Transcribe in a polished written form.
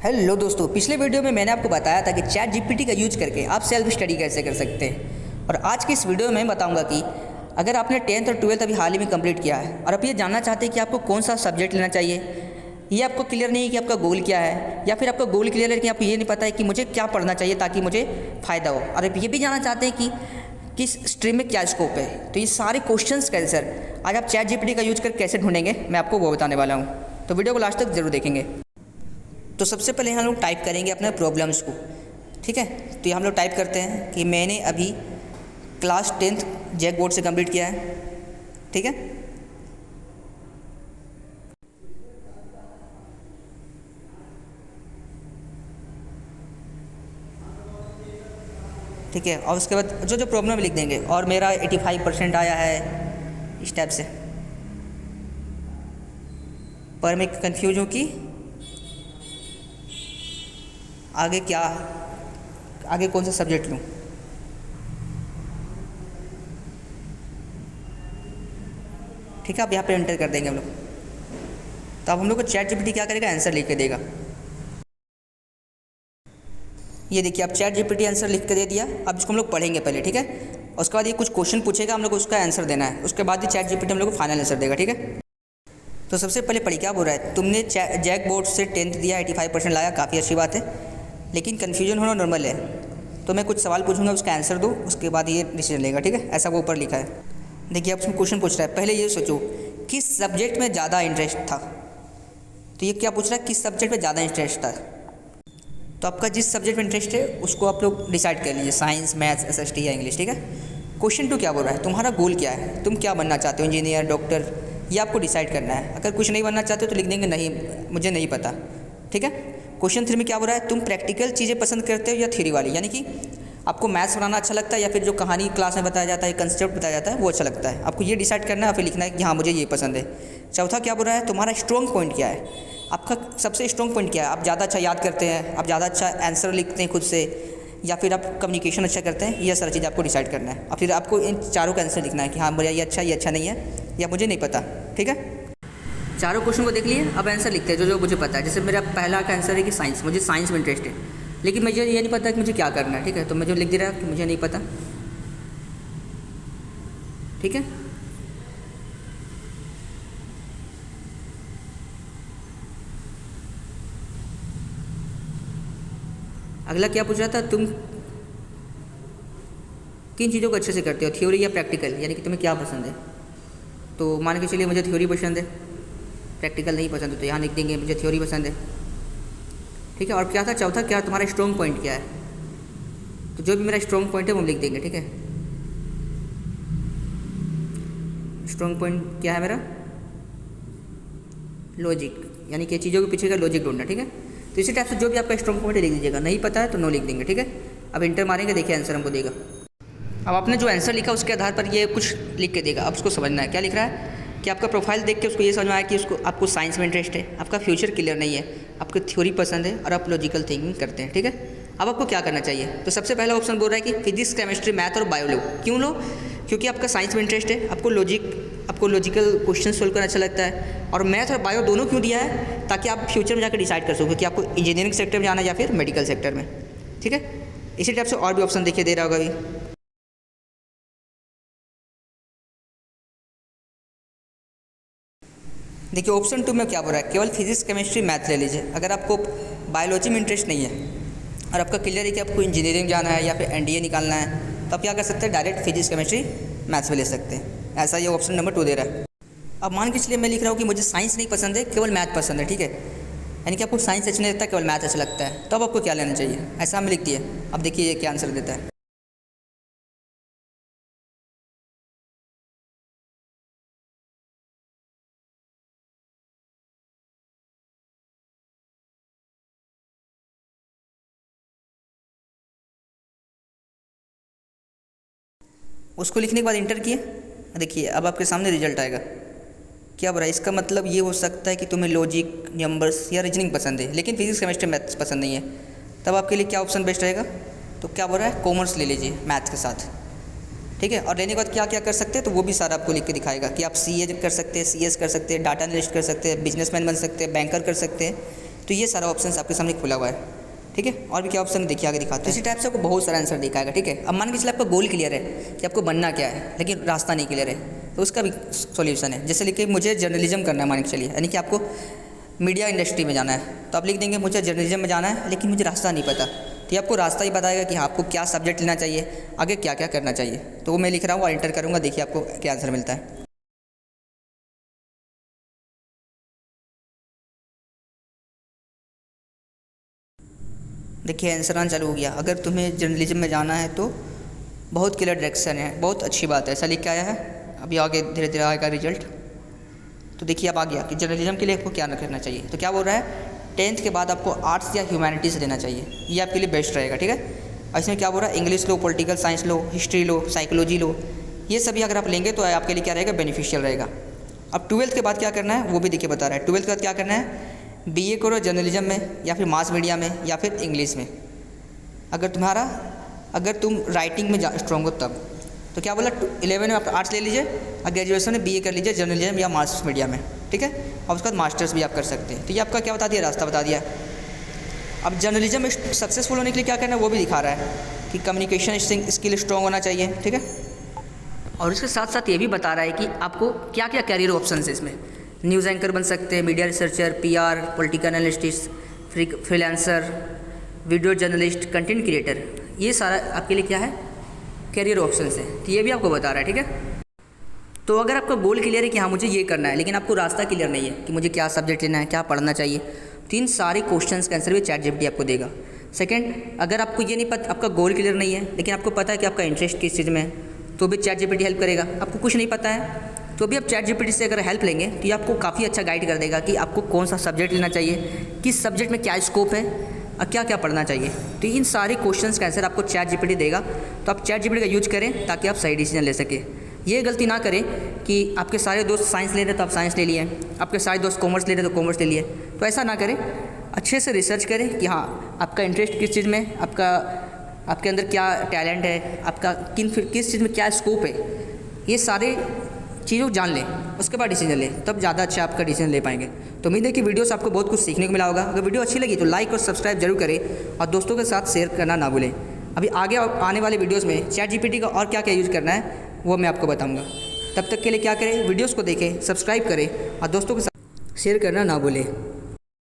Hello दोस्तों, पिछले video में मैंने आपको बताया था कि चैट जीपीटी का यूज करके आप सेल्फ स्टडी कैसे कर सकते हैं। और आज की इस वीडियो में मैं बताऊंगा कि अगर आपने 10th और 12th अभी हाल ही में कंप्लीट किया है और आप ये जानना चाहते हैं कि आपको कौन सा सब्जेक्ट लेना चाहिए, ये आपको क्लियर नहीं है कि आपका गोल क्या है, या फिर आपका गोल क्लियर है लेकिन आपको ये नहीं पता है कि मुझे क्या पढ़ना चाहिए ताकि मुझे फ़ायदा हो, और आप ये भी जानना चाहते हैं कि किस स्ट्रीम में क्या स्कोप है, तो ये सारे क्वेश्चंस कैसे सर आज आप चैट जीपीटी का यूज कर कैसे ढूंढेंगे, मैं आपको वो बताने वाला हूँ। तो वीडियो को लास्ट तक जरूर देखेंगे। तो सबसे पहले हम लोग टाइप करेंगे अपने प्रॉब्लम्स को, ठीक है। तो ये हम लोग टाइप करते हैं कि मैंने अभी क्लास 10th जैक बोर्ड से कंप्लीट किया है, ठीक है। ठीक है, और उसके बाद जो जो प्रॉब्लम लिख देंगे, और मेरा 85% आया है इस टाइप से, पर मैं कंफ्यूज हूँ कि आगे कौन सा सब्जेक्ट लूँ। ठीक है, अब यहाँ पे एंटर कर देंगे हम लोग। तो अब हम लोग को चैट जीपीटी क्या करेगा, आंसर लिख के देगा। ये देखिए, अब चैट जीपीटी आंसर लिख के दे दिया। अब इसको हम लोग पढ़ेंगे पहले, ठीक है। और उसके बाद ये कुछ क्वेश्चन पूछेगा, हम लोग को उसका आंसर देना है। उसके बाद ही चैट जीपीटी हम लोग को फाइनल आंसर देगा, ठीक है। तो सबसे पहले पढ़िए क्या बोल रहा है। तुमने जैक बोर्ड से 10th दिया, 85% लाया, काफ़ी अच्छी बात है, लेकिन कन्फ्यूजन होना नॉर्मल है। तो मैं कुछ सवाल पूछूंगा, उसका आंसर दो, उसके बाद ये डिसीजन लेगा, ठीक है। ऐसा वो ऊपर लिखा है। देखिए, अब उसमें क्वेश्चन पूछ रहा है, पहले ये सोचो किस सब्जेक्ट में ज़्यादा इंटरेस्ट था। तो ये क्या पूछ रहा है, किस सब्जेक्ट में ज़्यादा इंटरेस्ट था। तो आपका जिस सब्जेक्ट में इंटरेस्ट है उसको आप लोग डिसाइड कर लीजिए, साइंस, मैथ्स, एसएसटी या इंग्लिश, ठीक है। क्वेश्चन 2 क्या बोल रहा है, तुम्हारा गोल क्या है, तुम क्या बनना चाहते हो, इंजीनियर, डॉक्टर, ये आपको डिसाइड करना है। अगर कुछ नहीं बनना चाहते हो तो लिख देंगे नहीं, मुझे नहीं पता, ठीक है। क्वेश्चन 3 में क्या बोल रहा है, तुम प्रैक्टिकल चीज़ें पसंद करते हो या थ्योरी वाली, यानी कि आपको मैथ्स बनाना अच्छा लगता है या फिर जो कहानी क्लास में बताया जाता है, कंसेप्ट बताया जाता है वो अच्छा लगता है। आपको ये डिसाइड करना है, फिर लिखना है कि हाँ मुझे ये पसंद है। चौथा क्या बोल रहा है, तुम्हारा स्ट्रॉन्ग पॉइंट क्या है, आपका सबसे स्ट्रॉन्ग पॉइंट क्या है, आप ज़्यादा अच्छा याद करते हैं, आप ज़्यादा अच्छा आंसर लिखते हैं खुद से, या फिर आप कम्युनिकेशन अच्छा करते हैं। ये सारी चीज़ आपको डिसाइड करना है। और फिर आपको इन चारों का आंसर लिखना है कि हाँ मुझे ये अच्छा नहीं है, या मुझे नहीं पता, ठीक है। चारों क्वेश्चन को देख लिए, अब आंसर लिखते हैं जो जो मुझे पता है। जैसे मेरा पहला का आंसर है कि साइंस, मुझे साइंस में इंटरेस्ट है, लेकिन मुझे ये नहीं पता कि मुझे क्या करना है, ठीक है। तो मुझे लिख दे रहा है कि मुझे नहीं पता, ठीक है। अगला क्या पूछ रहा था, तुम किन चीज़ों को अच्छे से करते हो, थ्योरी या प्रैक्टिकल, यानी कि तुम्हें क्या पसंद है। तो मान के चलिए मुझे थ्योरी पसंद है, प्रैक्टिकल नहीं पसंद है, तो यहाँ लिख देंगे मुझे थ्योरी पसंद है, ठीक है। और क्या था चौथा, क्या तुम्हारा स्ट्रॉन्ग पॉइंट क्या है, तो जो भी मेरा स्ट्रॉन्ग पॉइंट है वो लिख देंगे, ठीक है। स्ट्रॉन्ग पॉइंट क्या है मेरा, लॉजिक, यानी कि चीज़ों के पीछे का लॉजिक ढूंढना, ठीक है। तो इसी टाइप से जो भी आपका स्ट्रॉन्ग पॉइंट है लिख दीजिएगा, नहीं पता है तो नो लिख देंगे, ठीक है। अब इंटर मारेंगे, देखिए आंसर हमको देगा। अब आपने जो आंसर लिखा उसके आधार पर ये कुछ लिख के देगा। अब उसको समझना है क्या लिख रहा है, कि आपका प्रोफाइल देख के उसको ये समझ में आया कि आपको साइंस में इंटरेस्ट है, आपका फ्यूचर क्लियर नहीं है, आपको थ्योरी पसंद है और आप लॉजिकल थिंकिंग करते हैं, ठीक है। अब आपको क्या करना चाहिए, तो सबसे पहला ऑप्शन बोल रहा है कि फिजिक्स, केमिस्ट्री, मैथ और बायो लो। क्यों लो, क्योंकि आपका साइंस में इंटरेस्ट है, आपको लॉजिकल क्वेश्चन सोल्व करना अच्छा लगता है। और मैथ और बायो दोनों क्यों दिया है, ताकि आप फ्यूचर में जाकर डिसाइड कर सको कि आपको इंजीनियरिंग सेक्टर में जाना है या फिर मेडिकल सेक्टर में, ठीक है। इसी टाइप से और भी ऑप्शन देखिए दे रहा होगा अभी। देखिए ऑप्शन 2 में क्या बोल रहा है, केवल फिजिक्स, केमिस्ट्री, मैथ ले लीजिए। अगर आपको बायोलॉजी में इंटरेस्ट नहीं है और आपका क्लियर है कि आपको इंजीनियरिंग जाना है या फिर एनडीए निकालना है, तो आप क्या कर सकते हैं, डायरेक्ट फिजिक्स, केमिस्ट्री, मैथ्स में ले सकते हैं। ऐसा ये ऑप्शन नंबर 2 दे रहा है। अब मान के चलिए मैं लिख रहा हूँ कि मुझे साइंस नहीं पसंद है, केवल मैथ पसंद है, ठीक है। यानी कि आपको साइंस अच्छा नहीं लगता, केवल मैथ अच्छा लगता है, तो अब आपको क्या लेना चाहिए, ऐसा हमें लिख दिए। अब देखिए ये क्या आंसर देता है। उसको लिखने के बाद इंटर किए, देखिए अब आपके सामने रिजल्ट आएगा। क्या बोल रहा है, इसका मतलब ये हो सकता है कि तुम्हें लॉजिक, नंबर्स या रीजनिंग पसंद है, लेकिन फिजिक्स, केमिस्ट्री, मैथ्स पसंद नहीं है। तब आपके लिए क्या ऑप्शन बेस्ट रहेगा, तो क्या बोल रहा है, कॉमर्स ले लीजिए मैथ्स के साथ, ठीक है। और लेने के बाद क्या क्या कर सकते हैं, तो वो भी सारा आपको लिख के दिखाएगा कि आप सीए कर सकते हैं, सीएस कर सकते हैं, डाटा एनालिस्ट कर सकते हैं, बिजनेसमैन बन सकते हैं, बैंकर कर सकते हैं, तो ये सारा ऑप्शन आपके सामने खुला हुआ है, ठीक है। और भी क्या ऑप्शन देखिए आगे दिखाते हैं। इसी टाइप से आपको बहुत सारा आंसर दिखाएगा, ठीक है। अब मान के चलिए आपका गोल क्लियर है कि आपको बनना क्या है, लेकिन रास्ता नहीं क्लियर है, तो उसका भी सॉल्यूशन है। जैसे लिखिए मुझे जर्नलिज्म करना है, मान के चलिए, यानी कि आपको मीडिया इंडस्ट्री में जाना है, तो आप लिख देंगे मुझे जर्नलिज्म में जाना है लेकिन मुझे रास्ता नहीं पता, तो ये आपको रास्ता ही बताएगा कि हाँ आपको क्या सब्जेक्ट लेना चाहिए, आगे क्या क्या करना चाहिए। तो वो मैं लिख रहा हूँ और एंटर करूँगा, देखिए आपको क्या आंसर मिलता है। देखिए आंसर आना चालू हो गया। अगर तुम्हें जर्नलिज्म में जाना है तो बहुत क्लियर डायरेक्शन है, बहुत अच्छी बात है, ऐसा लिख के आया है। अभी आगे धीरे धीरे आएगा रिजल्ट। तो देखिए अब आ गया कि जर्नलिज्म के लिए आपको क्या करना चाहिए। तो क्या बोल रहा है, 10th के बाद आपको आर्ट्स या ह्यूमैनिटीज़ लेना चाहिए, ये आपके लिए बेस्ट रहेगा, ठीक है। और इसमें क्या बोल रहा है, इंग्लिश लो, पॉलिटिकल साइंस लो, हिस्ट्री लो, साइकोलॉजी लो, ये सभी अगर आप लेंगे तो आपके लिए क्या रहेगा, बेनिफिशियल रहेगा। अब 12th के बाद क्या करना है वो भी देखिए बता रहा है। 12th के बाद क्या करना है, BA करो जर्नलिज्म में या फिर मास मीडिया में या फिर इंग्लिश में। अगर तुम राइटिंग में स्ट्रॉन्ग हो तब तो क्या बोला, 11 में आप आर्ट्स ले लीजिए और ग्रेजुएशन में BA कर लीजिए जर्नलिज्म या मास मीडिया में, ठीक है। और उसके बाद मास्टर्स भी आप कर सकते हैं। तो ये आपका क्या बता दिया, रास्ता बता दिया। अब जर्नलिज्म में सक्सेसफुल होने के लिए क्या करना है वो भी दिखा रहा है कि कम्युनिकेशन स्किल स्ट्रॉन्ग होना चाहिए, ठीक है। और इसके साथ साथ ये भी बता रहा है कि आपको क्या क्या कैरियर ऑप्शन है इसमें। न्यूज़ एंकर बन सकते हैं, media researcher, PR, political analyst, freelancer, video journalist, content creator, ये सारा आपके लिए क्या है, कैरियर ऑप्शंस है। तो ये भी आपको बता रहा है, ठीक है। तो अगर आपका गोल क्लियर है कि हाँ मुझे ये करना है, लेकिन आपको रास्ता क्लियर नहीं है कि मुझे क्या सब्जेक्ट लेना है, क्या पढ़ना चाहिए, तो इन सारे क्वेश्चंस का आंसर भी ChatGPT आपको देगा। सेकंड, अगर आपको ये नहीं पता, आपका गोल क्लियर नहीं है लेकिन आपको पता है कि आपका इंटरेस्ट किस चीज़ में है, तो भी ChatGPT हेल्प करेगा। आपको कुछ नहीं पता है तो भी आप ChatGPT से अगर हेल्प लेंगे तो ये आपको काफ़ी अच्छा गाइड कर देगा कि आपको कौन सा सब्जेक्ट लेना चाहिए, किस सब्जेक्ट में क्या स्कोप है और क्या क्या पढ़ना चाहिए। तो इन सारे क्वेश्चंस का आंसर आपको ChatGPT देगा। तो आप ChatGPT का यूज करें ताकि आप सही डिसीजन ले सकें। ये गलती ना करें कि आपके सारे दोस्त साइंस ले रहे तो आप साइंस ले लिए, आपके सारे दोस्त कॉमर्स ले रहे तो कॉमर्स ले लिए, तो ऐसा ना करें। अच्छे से रिसर्च करें कि हाँ आपका इंटरेस्ट किस चीज़ में, आपके अंदर क्या टैलेंट है, आपका किस चीज़ में क्या स्कोप है, ये सारे चीज़ों को जान लें, उसके बाद डिसीजन लें, तब ज़्यादा अच्छा आपका डिसीजन ले पाएंगे। तो उम्मीद है कि वीडियो से आपको बहुत कुछ सीखने को मिला होगा। अगर वीडियो अच्छी लगी तो लाइक और सब्सक्राइब जरूर करें और दोस्तों के साथ शेयर करना ना भूलें। अभी आगे आने वाले वीडियोज़ में ChatGPT का और क्या क्या यूज़ करना है वो मैं आपको बताऊँगा। तब तक के लिए क्या करें, वीडियोज़ को देखें, सब्सक्राइब करें और दोस्तों के साथ शेयर करना ना भूलें।